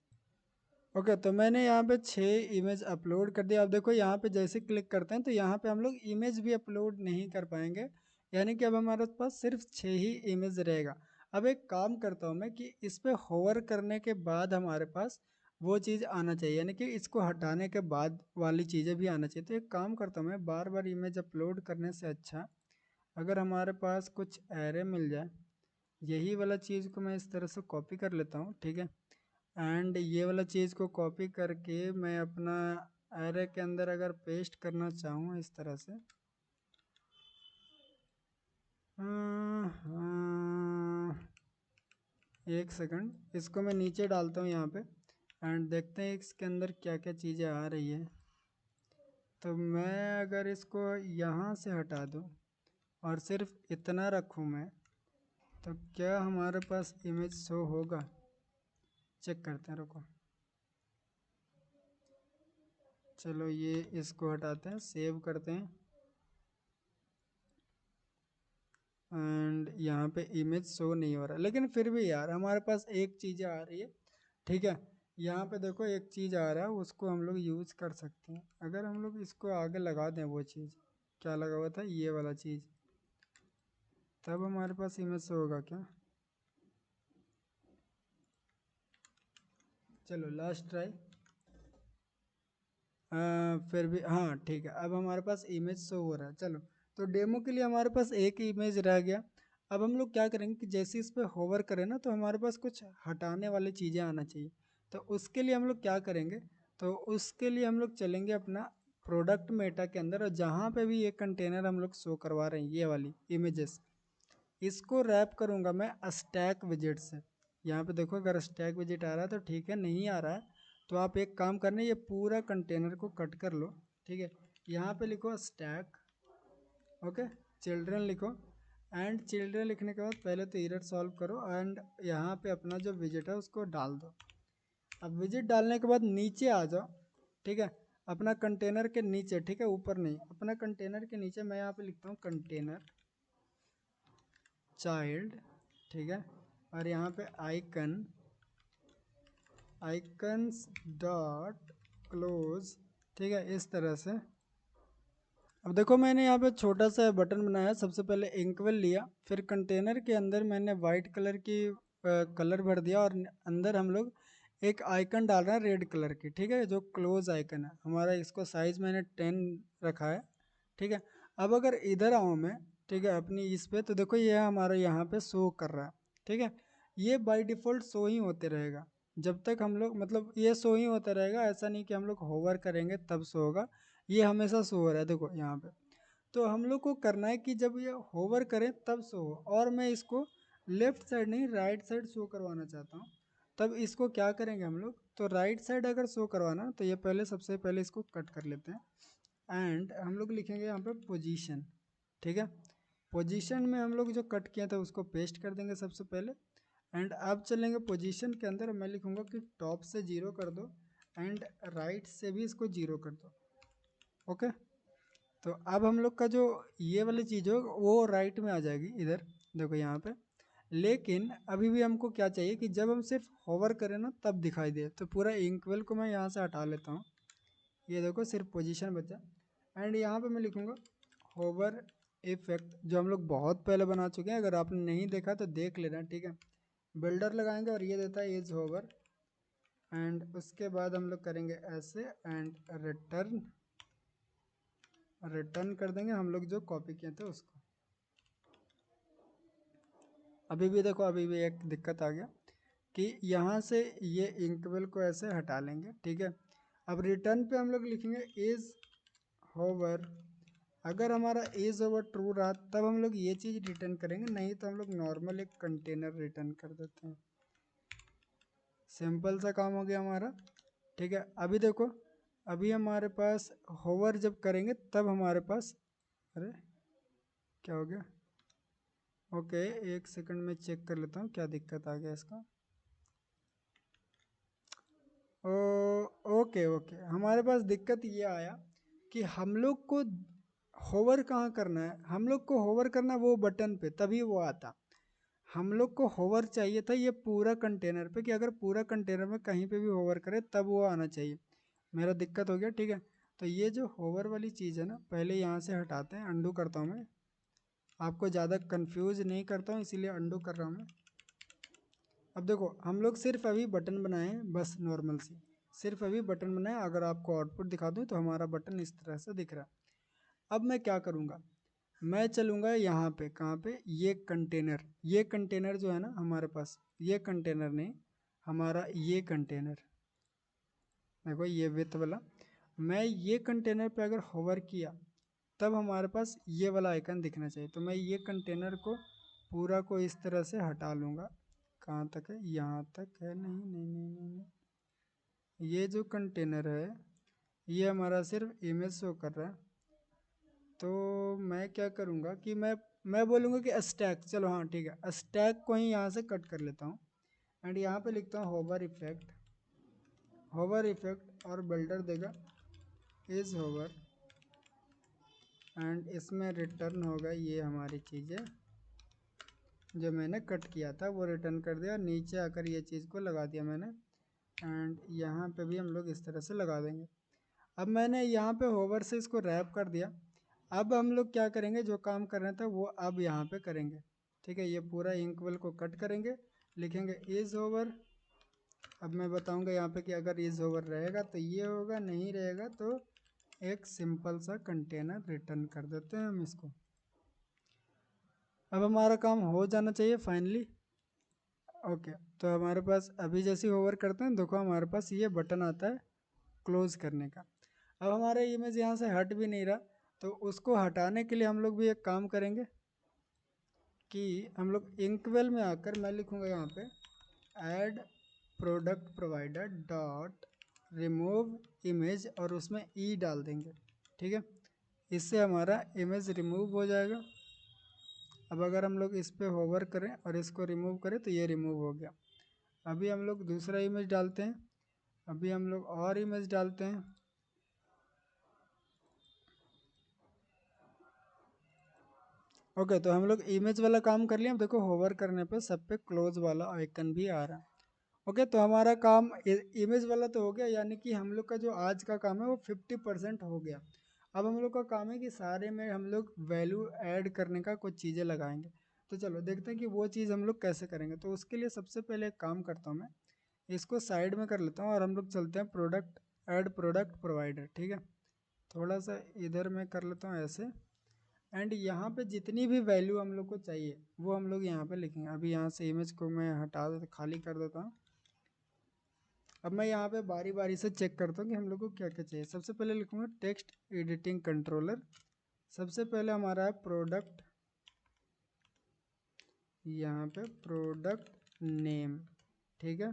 ओके, तो मैंने यहाँ पे 6 इमेज अपलोड कर दिया। अब देखो यहाँ पे जैसे क्लिक करते हैं तो यहाँ पे हम लोग इमेज भी अपलोड नहीं कर पाएंगे। यानी कि अब हमारे पास सिर्फ 6 ही इमेज रहेगा। अब एक काम करता हूँ मैं कि इस पे होवर करने के बाद हमारे पास वो चीज़ आना चाहिए, यानी कि इसको हटाने के बाद वाली चीज़ें भी आना चाहिए। तो एक काम करता हूँ मैं, बार बार इमेज अपलोड करने से अच्छा अगर हमारे पास कुछ एरे मिल जाए, यही वाला चीज़ को मैं इस तरह से कॉपी कर लेता हूँ, ठीक है। एंड ये वाला चीज़ को कॉपी करके मैं अपना एरे के अंदर अगर पेस्ट करना चाहूँ इस तरह से, एक सेकंड, इसको मैं नीचे डालता हूँ यहाँ पे एंड देखते हैं इसके अंदर क्या क्या चीज़ें आ रही है। तो मैं अगर इसको यहाँ से हटा दूँ और सिर्फ इतना रखूँ मैं, तो क्या हमारे पास इमेज शो होगा? चेक करते हैं, रुको। चलो ये इसको हटाते हैं, सेव करते हैं एंड यहाँ पे इमेज शो नहीं हो रहा। लेकिन फिर भी यार हमारे पास एक चीज़ आ रही है, ठीक है। यहाँ पे देखो एक चीज़ आ रहा है, उसको हम लोग यूज़ कर सकते हैं। अगर हम लोग इसको आगे लगा दें, वो चीज़ क्या लगा हुआ था, ये वाला चीज़, तब हमारे पास इमेज शो होगा क्या? चलो लास्ट ट्राई। फिर भी हाँ ठीक है, अब हमारे पास इमेज शो हो रहा है। चलो, तो डेमो के लिए हमारे पास एक इमेज रह गया। अब हम लोग क्या करेंगे कि जैसे इस पर होवर करें ना तो हमारे पास कुछ हटाने वाली चीज़ें आना चाहिए। तो उसके लिए हम लोग क्या करेंगे, तो उसके लिए हम लोग चलेंगे अपना प्रोडक्ट मेटा के अंदर, और जहाँ पे भी ये कंटेनर हम लोग शो करवा रहे हैं ये वाली इमेजेस, इसको रैप करूँगा मैं स्टैक विजेट से। यहाँ पे देखो अगर स्टैक विजेट आ रहा है तो ठीक है, नहीं आ रहा है तो आप एक काम करना, ये पूरा कंटेनर को कट कर लो, ठीक है। यहाँ पे लिखो स्टैक, ओके, चिल्ड्रन लिखो एंड चिल्ड्रन लिखने के बाद पहले तो एरर सॉल्व करो एंड यहाँ पे अपना जो विजिट है उसको डाल दो। अब विजिट डालने के बाद नीचे आ जाओ, ठीक है, अपना कंटेनर के नीचे, ठीक है, ऊपर नहीं, अपना कंटेनर के नीचे मैं यहाँ पे लिखता हूँ कंटेनर चाइल्ड, ठीक है, और यहाँ पे आइकन्स डॉट क्लोज, ठीक है, इस तरह से। अब देखो मैंने यहाँ पे छोटा सा बटन बनाया। सबसे पहले इंकवेल लिया, फिर कंटेनर के अंदर मैंने वाइट कलर की कलर भर दिया और अंदर हम लोग एक आइकन डाल रहे हैं रेड कलर की, ठीक है, जो क्लोज आइकन है हमारा। इसको साइज मैंने 10 रखा है, ठीक है। अब अगर इधर आऊँ मैं, ठीक है, अपनी इस पे, तो देखो ये हमारा यहाँ पे शो कर रहा है, ठीक है। ये बाय डिफ़ॉल्ट शो ही होते रहेगा जब तक हम लोग, मतलब ये शो ही होता रहेगा, ऐसा नहीं कि हम लोग होवर करेंगे तब शो होगा। ये हमेशा शो हो रहा है देखो यहाँ पे। तो हम लोग को करना है कि जब ये होवर करें तब शो हो, और मैं इसको लेफ्ट साइड नहीं राइट साइड शो करवाना चाहता हूँ। तब इसको क्या करेंगे हम लोग, तो राइट साइड अगर शो करवाना तो ये पहले सबसे पहले इसको कट कर लेते हैं एंड हम लोग लिखेंगे यहाँ पे पोजीशन। ठीक है, पोजीशन में हम लोग जो कट किया था उसको पेस्ट कर देंगे सबसे पहले एंड अब चलेंगे पोजीशन के अंदर, मैं लिखूँगा कि टॉप से 0 कर दो एंड राइट से भी इसको 0 कर दो। ओके, तो अब हम लोग का जो ये वाली चीज़ हो वो राइट में आ जाएगी इधर, देखो यहाँ पे। लेकिन अभी भी हमको क्या चाहिए कि जब हम सिर्फ होवर करें ना तब दिखाई दे, तो पूरा इंक्वेल को मैं यहाँ से हटा लेता हूँ। ये देखो सिर्फ पोजीशन बचा एंड यहाँ पे मैं लिखूँगा होवर इफेक्ट, जो हम लोग बहुत पहले बना चुके हैं, अगर आपने नहीं देखा तो देख लेना। ठीक है, बिल्डर लगाएंगे और ये देता है इज होवर एंड उसके बाद हम लोग करेंगे ऐसे एंड रिटर्न, रिटर्न कर देंगे हम लोग जो कॉपी किए थे उसको। अभी भी देखो, अभी भी एक दिक्कत आ गया कि यहाँ से ये इंकवेल को ऐसे हटा लेंगे। ठीक है, अब रिटर्न पे हम लोग लिखेंगे इज होवर, अगर हमारा इज ओवर ट्रू रहा तब हम लोग ये चीज़ रिटर्न करेंगे, नहीं तो हम लोग नॉर्मल एक कंटेनर रिटर्न कर देते हैं। सिंपल सा काम हो गया हमारा। ठीक है, अभी देखो, अभी हमारे पास होवर जब करेंगे तब हमारे पास, अरे क्या हो गया, ओके एक सेकंड में चेक कर लेता हूँ क्या दिक्कत आ गया इसका। ओके ओके, हमारे पास दिक्कत ये आया कि हम लोग को होवर कहाँ करना है, हम लोग को होवर करना वो बटन पे तभी वो आता। हम लोग को होवर चाहिए था ये पूरा कंटेनर पे, कि अगर पूरा कंटेनर में कहीं पे भी होवर करे तब वो आना चाहिए। मेरा दिक्कत हो गया। ठीक है, तो ये जो होवर वाली चीज़ है ना, पहले यहाँ से हटाते हैं, अंडू करता हूँ मैं, आपको ज़्यादा कंफ्यूज नहीं करता हूँ इसीलिए अंडू कर रहा हूँ मैं। अब देखो हम लोग सिर्फ अभी बटन बनाए हैं, बस नॉर्मल सी सिर्फ अभी बटन बनाए। अगर आपको आउटपुट दिखा दूँ तो हमारा बटन इस तरह से दिख रहा है। अब मैं क्या करूँगा, मैं चलूँगा यहाँ पे, कहाँ पे, ये कंटेनर, ये कंटेनर जो है ना हमारे पास, ये कंटेनर नहीं, हमारा ये कंटेनर देखो, ये विथ वाला, मैं ये कंटेनर पे अगर होवर किया तब हमारे पास ये वाला आइकन दिखना चाहिए। तो मैं ये कंटेनर को पूरा को इस तरह से हटा लूँगा। कहाँ तक है, यहाँ तक है, नहीं नहीं नहीं नहीं, नहीं। ये जो कंटेनर है ये हमारा सिर्फ इमेज शो कर रहा है। तो मैं क्या करूँगा कि मैं बोलूँगा कि स्टैक, चलो हाँ ठीक है, स्टैक को ही यहाँ से कट कर लेता हूँ एंड यहाँ पे लिखता हूँ होवर इफेक्ट, होवर इफेक्ट और बिल्डर देगा इज होवर एंड इसमें रिटर्न होगा ये हमारी चीज़ें जो मैंने कट किया था वो रिटर्न कर दिया। नीचे आकर ये चीज़ को लगा दिया मैंने एंड यहाँ पे भी हम लोग इस तरह से लगा देंगे। अब मैंने यहाँ पे होवर से इसको रैप कर दिया। अब हम लोग क्या करेंगे, जो काम करना था वो अब यहाँ पे करेंगे। ठीक है, ये पूरा इंकवेल को कट करेंगे, लिखेंगे इज होवर। अब मैं बताऊँगा यहाँ पे कि अगर इज होवर रहेगा तो ये होगा, नहीं रहेगा तो एक सिंपल सा कंटेनर रिटर्न कर देते हैं हम इसको। अब हमारा काम हो जाना चाहिए फाइनली। ओके, तो हमारे पास अभी जैसे होवर करते हैं देखो हमारे पास ये बटन आता है क्लोज करने का। अब हमारा इमेज यहाँ से हट भी नहीं रहा, तो उसको हटाने के लिए हम लोग भी एक काम करेंगे कि हम लोग इंकवेल में आकर मैं लिखूँगा यहाँ पे add product provider dot remove image और उसमें ई डाल देंगे। ठीक है, इससे हमारा इमेज रिमूव हो जाएगा। अब अगर हम लोग इस पर होवर करें और इसको रिमूव करें तो ये रिमूव हो गया। अभी हम लोग दूसरा इमेज डालते हैं, अभी हम लोग और इमेज डालते हैं। ओके, तो हम लोग इमेज वाला काम कर लिया। अब देखो होवर करने पे सब पे क्लोज वाला आइकन भी आ रहा है। ओके, तो हमारा काम इमेज वाला तो हो गया, यानी कि हम लोग का जो आज का काम है वो 50% हो गया। अब हम लोग का काम है कि सारे में हम लोग वैल्यू ऐड करने का कुछ चीज़ें लगाएंगे। तो चलो देखते हैं कि वो चीज़ हम लोग कैसे करेंगे। तो उसके लिए सबसे पहले एक काम करता हूँ मैं, इसको साइड में कर लेता हूँ और हम लोग चलते हैं प्रोडक्ट, ऐड प्रोडक्ट प्रोवाइडर। ठीक है, थोड़ा सा इधर मैं कर लेता हूँ ऐसे एंड यहाँ पे जितनी भी वैल्यू हम लोग को चाहिए वो हम लोग यहाँ पे लिखेंगे। अभी यहाँ से इमेज को मैं हटा देता, खाली कर देता हूँ। अब मैं यहाँ पे बारी बारी से चेक करता हूँ कि हम लोग को क्या क्या चाहिए। सबसे पहले लिखूँगा टेक्स्ट एडिटिंग कंट्रोलर। सबसे पहले हमारा है प्रोडक्ट, यहाँ पे प्रोडक्ट नेम। ठीक है,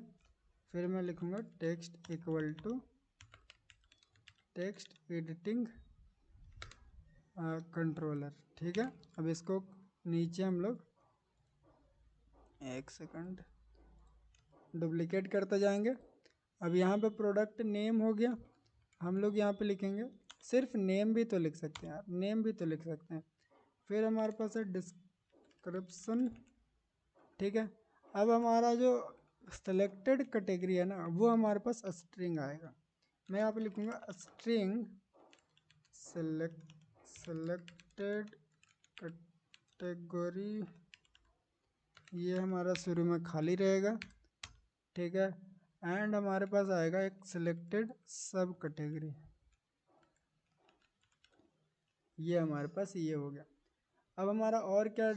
फिर मैं लिखूँगा text equal to text editing controller. ठीक है, अब इसको नीचे हम लोग एक सेकंड डुप्लीकेट करते जाएंगे। अब यहाँ पे प्रोडक्ट नेम हो गया, हम लोग यहाँ पे लिखेंगे, सिर्फ नेम भी तो लिख सकते हैं यार, नेम भी तो लिख सकते हैं। फिर हमारे पास है डिस्क्रिप्शन। ठीक है, अब हमारा जो सेलेक्टेड कैटेगरी है ना, वो हमारे पास स्ट्रिंग आएगा। मैं यहाँ पे लिखूँगा स्ट्रिंग सेलेक्टेड कैटेगरी, ये हमारा शुरू में खाली रहेगा। ठीक है, एंड हमारे पास आएगा एक सिलेक्टेड सब कैटेगरी, ये हमारे पास ये हो गया। अब हमारा और क्या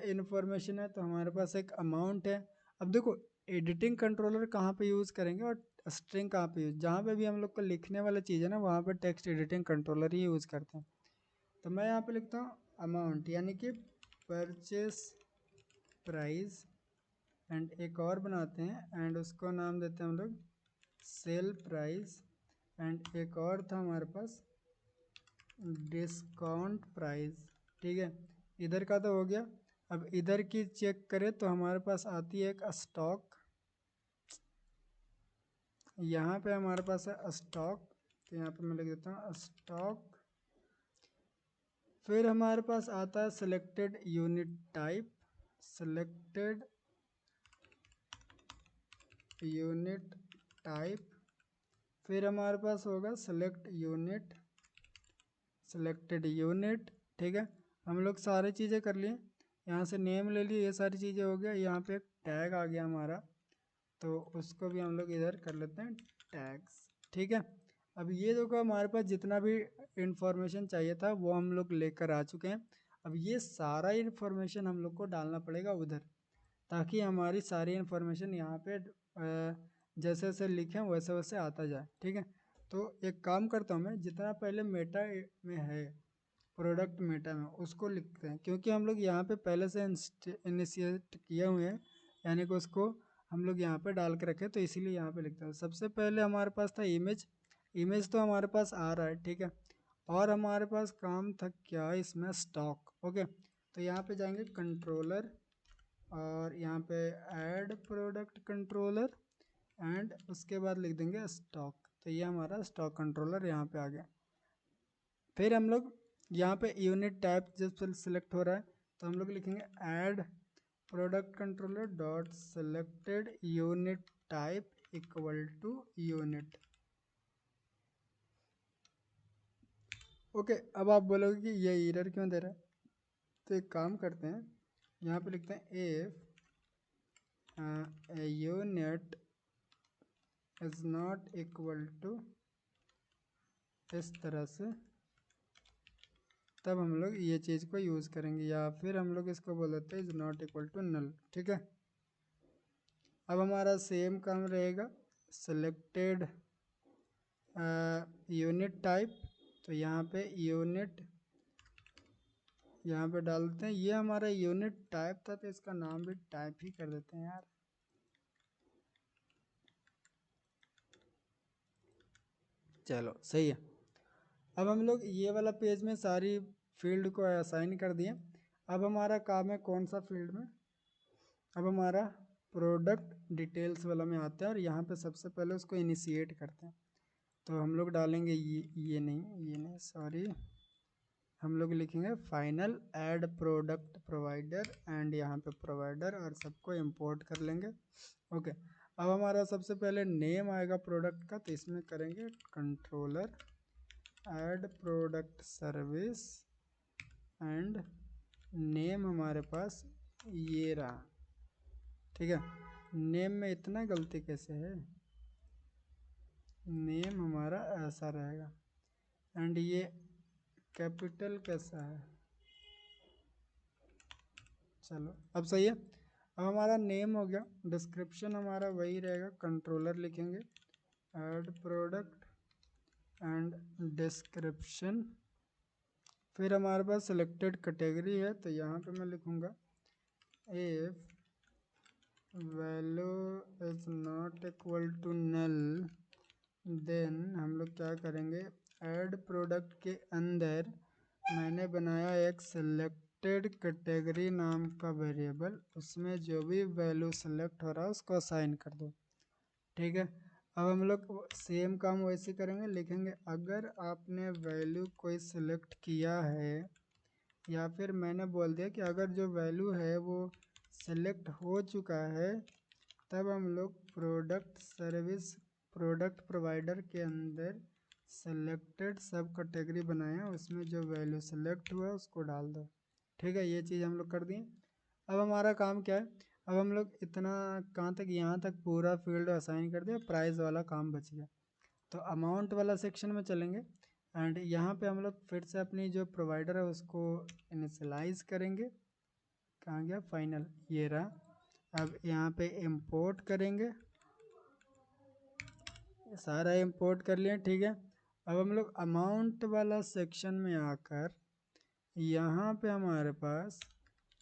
इन्फॉर्मेशन है, तो हमारे पास एक अमाउंट है। अब देखो एडिटिंग कंट्रोलर कहाँ पे यूज़ करेंगे और स्ट्रिंग कहाँ पे यूज़, जहाँ पे भी हम लोग को लिखने वाला चीज़ है ना, वहाँ पे टेक्स्ट एडिटिंग कंट्रोलर ही यूज़ करते हैं। तो मैं यहाँ पे लिखता हूँ अमाउंट, यानी कि परचेस प्राइस, एंड एक और बनाते हैं एंड उसको नाम देते हैं हम लोग सेल प्राइस, एंड एक और था हमारे पास डिस्काउंट प्राइस। ठीक है, इधर का तो हो गया। अब इधर की चेक करें तो हमारे पास आती है एक स्टॉक, यहाँ पे हमारे पास है स्टॉक, तो यहाँ पे मैं लिख देता हूँ स्टॉक। फिर हमारे पास आता है selected unit type, selected unit type. फिर हमारे पास होगा सेलेक्ट यूनिट, सिलेक्टेड यूनिट। ठीक है, हम लोग सारी चीज़ें कर लिए, यहाँ से नेम ले लिए, ये सारी चीज़ें हो गया। यहाँ पे एक टैग आ गया हमारा, तो उसको भी हम लोग इधर कर लेते हैं टैग्स। ठीक है, अब ये देखो हमारे पास जितना भी इंफॉर्मेशन चाहिए था वो हम लोग लेकर आ चुके हैं। अब ये सारा इंफॉर्मेशन हम लोग को डालना पड़ेगा उधर, ताकि हमारी सारी इंफॉर्मेशन यहाँ पे जैसे जैसे लिखें वैसे वैसे आता जाए। ठीक है, तो एक काम करता हूँ मैं, जितना पहले मेटा में है, प्रोडक्ट मेटा में, उसको लिखते हैं, क्योंकि हम लोग यहाँ पे पहले से इनिशिएट किए हुए हैं, यानी कि उसको हम लोग यहाँ पे डाल के रखे, तो इसीलिए यहाँ पे लिखते हैं। सबसे पहले हमारे पास था इमेज, इमेज तो हमारे पास आ रहा है। ठीक है, और हमारे पास काम था क्या इसमें, स्टॉक। ओके, तो यहाँ पे जाएंगे कंट्रोलर, और यहाँ पे ऐड प्रोडक्ट कंट्रोलर, एंड उसके बाद लिख देंगे स्टॉक। तो ये हमारा स्टॉक कंट्रोलर यहाँ पे आ गया। फिर हम लोग यहाँ पे यूनिट टाइप जब सेलेक्ट हो रहा है, तो हम लोग लिखेंगे add product controller dot selected unit type equal to unit. Okay, अब आप बोलोगे कि ये एरर क्यों दे रहा है, तो एक काम करते हैं, यहाँ पे लिखते हैं if unit is not equal to, इस तरह से, तब हम लोग ये चीज़ को यूज़ करेंगे, या फिर हम लोग इसको बोल देते हैं is not equal to null. ठीक है, अब हमारा सेम काम रहेगा सेलेक्टेड यूनिट टाइप, तो यहाँ पे यूनिट यहाँ पे डालते हैं, ये हमारा यूनिट टाइप था तो इसका नाम भी टाइप ही कर देते हैं यार। चलो सही है, अब हम लोग ये वाला पेज में सारी फील्ड को असाइन कर दिए। अब हमारा काम है कौन सा फील्ड में, अब हमारा प्रोडक्ट डिटेल्स वाला में आता है, और यहाँ पे सबसे पहले उसको इनिशिएट करते हैं। तो हम लोग डालेंगे ये नहीं सॉरी, हम लोग लिखेंगे final add product provider, and यहाँ पे प्रोवाइडर, और सबको इंपोर्ट कर लेंगे। ओके, अब हमारा सबसे पहले नेम आएगा प्रोडक्ट का, तो इसमें करेंगे controller add product service, and name हमारे पास ये रहा। ठीक है, नेम में इतना गलती कैसे है, नेम हमारा ऐसा रहेगा, एंड ये कैपिटल कैसा है, चलो अब सही है। अब हमारा नेम हो गया, डिस्क्रिप्शन हमारा वही रहेगा, कंट्रोलर लिखेंगे ऐड प्रोडक्ट एंड डिस्क्रिप्शन। फिर हमारे पास सिलेक्टेड कैटेगरी है, तो यहाँ पे मैं लिखूँगा if value is not equal to null, then हम लोग क्या करेंगे, ऐड प्रोडक्ट के अंदर मैंने बनाया एक सेलेक्टेड कैटेगरी नाम का वेरिएबल, उसमें जो भी वैल्यू सेलेक्ट हो रहा है उसको असाइन कर दो। ठीक है, अब हम लोग सेम काम वैसे करेंगे, लिखेंगे अगर आपने वैल्यू कोई सिलेक्ट किया है, या फिर मैंने बोल दिया कि अगर जो वैल्यू है वो सेलेक्ट हो चुका है, तब हम लोग प्रोडक्ट सर्विस प्रोडक्ट प्रोवाइडर के अंदर सेलेक्टेड सब कैटेगरी बनाए, उसमें जो वैल्यू सेलेक्ट हुआ उसको डाल दो। ठीक है, ये चीज़ हम लोग कर दिए। अब हमारा काम क्या है, अब हम लोग इतना कहाँ तक, यहाँ तक पूरा फील्ड असाइन कर दिया, प्राइस वाला काम बच गया। तो अमाउंट वाला सेक्शन में चलेंगे एंड यहाँ पे हम लोग फिर से अपनी जो प्रोवाइडर है उसको इनिशियलाइज करेंगे। कहाँ गया, फाइनल, ये रहा। अब यहाँ पे इंपोर्ट करेंगे, सारा इंपोर्ट कर लिया। ठीक है, अब हम लोग अमाउंट वाला सेक्शन में आकर यहाँ पे हमारे पास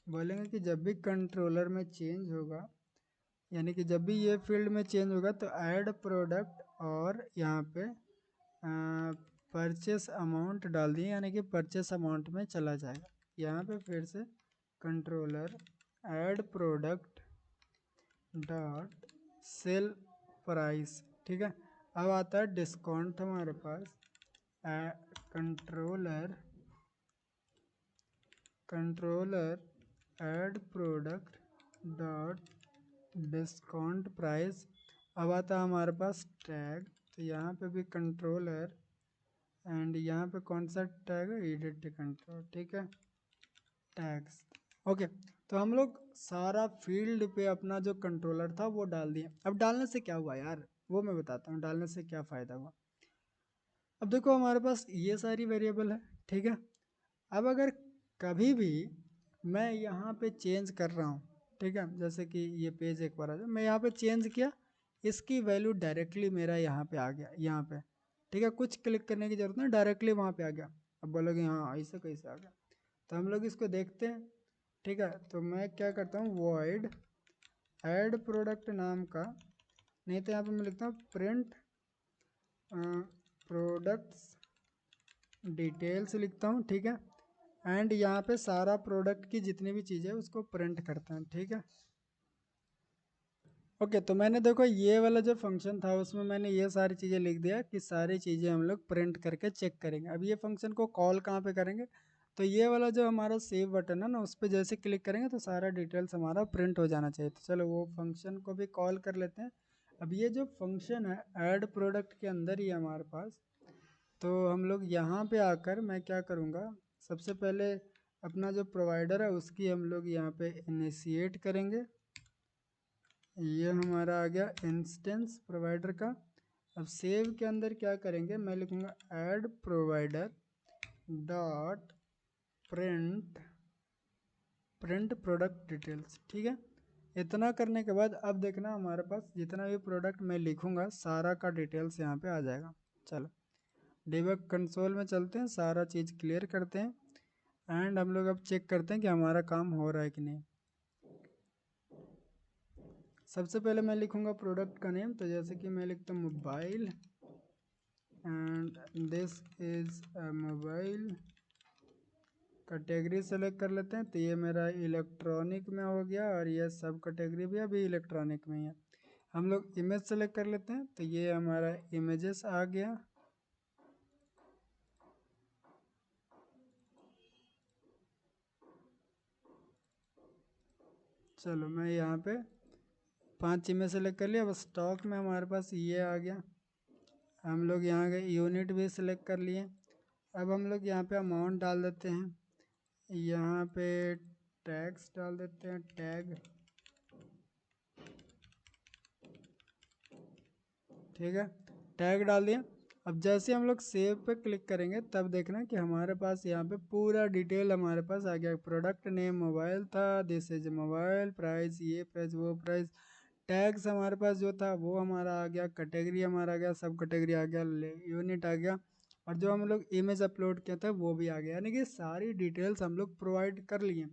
बोलेंगे कि जब भी कंट्रोलर में चेंज होगा, यानी कि जब भी ये फील्ड में चेंज होगा तो ऐड प्रोडक्ट और यहाँ पे परचेस अमाउंट डाल दिए, यानी कि परचेस अमाउंट में चला जाएगा। यहाँ पे फिर से controller add product dot sale price. ठीक है, अब आता है डिस्काउंट हमारे पास, controller add product dot discount price. अब आता है हमारे पास टैग, तो यहाँ पे भी कंट्रोलर एंड यहाँ पे कौन सा टैग है, एडिट कंट्रोल। ठीक है, टैग्स। ओके, तो हम लोग सारा फील्ड पे अपना जो कंट्रोलर था वो डाल दिए। अब डालने से क्या हुआ यार, वो मैं बताता हूँ, डालने से क्या फ़ायदा हुआ। अब देखो हमारे पास ये सारी वेरिएबल है। ठीक है, अब अगर कभी भी मैं यहाँ पे चेंज कर रहा हूँ, ठीक है, जैसे कि ये पेज एक बार आ जाए, मैं यहाँ पे चेंज किया, इसकी वैल्यू डायरेक्टली मेरा यहाँ पे आ गया, यहाँ पे। ठीक है, कुछ क्लिक करने की जरूरत नहीं, डायरेक्टली वहाँ पे आ गया। अब बोलोगे हाँ ऐसे कैसे आ गया, तो हम लोग इसको देखते हैं। ठीक है, तो मैं क्या करता हूँ, वॉइड ऐड प्रोडक्ट नाम का, नहीं तो यहाँ पे मैं लिखता हूँ प्रिंट प्रोडक्ट्स डिटेल्स लिखता हूँ। ठीक है, एंड यहाँ पे सारा प्रोडक्ट की जितनी भी चीज़ें उसको प्रिंट करते हैं। ठीक है, ओके, तो मैंने देखो ये वाला जो फंक्शन था उसमें मैंने ये सारी चीज़ें लिख दिया कि सारी चीज़ें हम लोग प्रिंट करके चेक करेंगे। अब ये फंक्शन को कॉल कहाँ पे करेंगे, तो ये वाला जो हमारा सेव बटन है ना, उस पर जैसे क्लिक करेंगे तो सारा डिटेल्स हमारा प्रिंट हो जाना चाहिए। तो चलो वो फंक्शन को भी कॉल कर लेते हैं। अब ये जो फंक्शन है ऐड प्रोडक्ट के अंदर ही है हमारे पास, तो हम लोग यहाँ पे आकर मैं क्या करूँगा, सबसे पहले अपना जो प्रोवाइडर है उसकी हम लोग यहाँ पे इनिशिएट करेंगे। ये हमारा आ गया इंस्टेंस प्रोवाइडर का। अब सेव के अंदर क्या करेंगे, मैं लिखूँगा add provider dot print product details. ठीक है, इतना करने के बाद अब देखना हमारे पास जितना भी प्रोडक्ट मैं लिखूँगा सारा का डिटेल्स यहाँ पे आ जाएगा। चलो डिबग कंसोल में चलते हैं, सारा चीज़ क्लियर करते हैं एंड हम लोग अब चेक करते हैं कि हमारा काम हो रहा है कि नहीं। सबसे पहले मैं लिखूँगा प्रोडक्ट का नेम, तो जैसे कि मैं लिखता हूँ mobile and this is mobile. Category select कर लेते हैं, तो ये मेरा इलेक्ट्रॉनिक में हो गया और ये सब कैटेगरी भी अभी इलेक्ट्रॉनिक में ही है। हम लोग इमेज सेलेक्ट कर लेते हैं, तो ये हमारा इमेजेस आ गया। चलो मैं यहाँ पे 5 इमेज सेलेक्ट कर लिया, बस स्टॉक में हमारे पास ये आ गया। हम लोग यहाँ गए यूनिट भी सिलेक्ट कर लिए। अब हम लोग यहाँ पे अमाउंट डाल देते हैं, यहाँ पे टैग्स डाल देते हैं, टैग। ठीक है, टैग डाल दिया। अब जैसे हम लोग सेव पे क्लिक करेंगे तब देखना कि हमारे पास यहाँ पे पूरा डिटेल हमारे पास आ गया। प्रोडक्ट नेम मोबाइल था, दिस इज मोबाइल, प्राइस ये प्राइस वो प्राइस, टैग्स हमारे पास जो था वो हमारा आ गया, कैटेगरी हमारा आ गया, सब कैटेगरी आ गया, यूनिट आ गया, और जो हम लोग इमेज अपलोड किया था वो भी आ गया। यानी कि सारी डिटेल्स हम लोग प्रोवाइड कर लिए।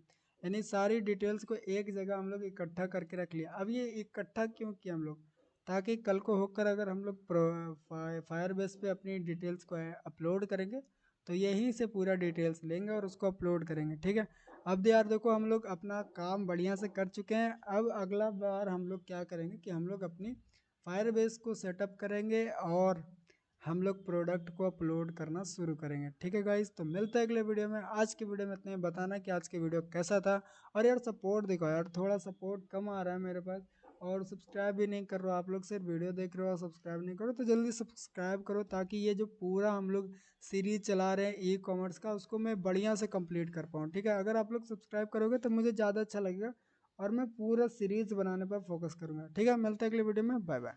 यानी सारी डिटेल्स को एक जगह हम लोग इकट्ठा करके रख लिया। अब ये इकट्ठा क्यों किया हम लोग, ताकि कल को होकर अगर हम लोग फायरबेस पे अपनी डिटेल्स को अपलोड करेंगे तो यहीं से पूरा डिटेल्स लेंगे और उसको अपलोड करेंगे। ठीक है, अब यार देखो हम लोग अपना काम बढ़िया से कर चुके हैं। अब अगला बार हम लोग क्या करेंगे कि हम लोग अपनी फायरबेस को सेटअप करेंगे और हम लोग प्रोडक्ट को अपलोड करना शुरू करेंगे। ठीक है गाइस, तो मिलते हैं अगले वीडियो में। आज की वीडियो में इतना ही, बताना कि आज की वीडियो कैसा था। और यार सपोर्ट देखो यार, थोड़ा सपोर्ट कम आ रहा है मेरे पास, और सब्सक्राइब भी नहीं कर रहे हो आप लोग, सिर्फ वीडियो देख रहे हो सब्सक्राइब नहीं करो, तो जल्दी सब्सक्राइब करो ताकि ये जो पूरा हम लोग सीरीज चला रहे हैं ई कॉमर्स का उसको मैं बढ़िया से कंप्लीट कर पाऊँ। ठीक है, अगर आप लोग सब्सक्राइब करोगे तो मुझे ज़्यादा अच्छा लगेगा और मैं पूरा सीरीज बनाने पर फोकस करूँगा। ठीक है, मिलते हैं अगले वीडियो में, बाय बाय।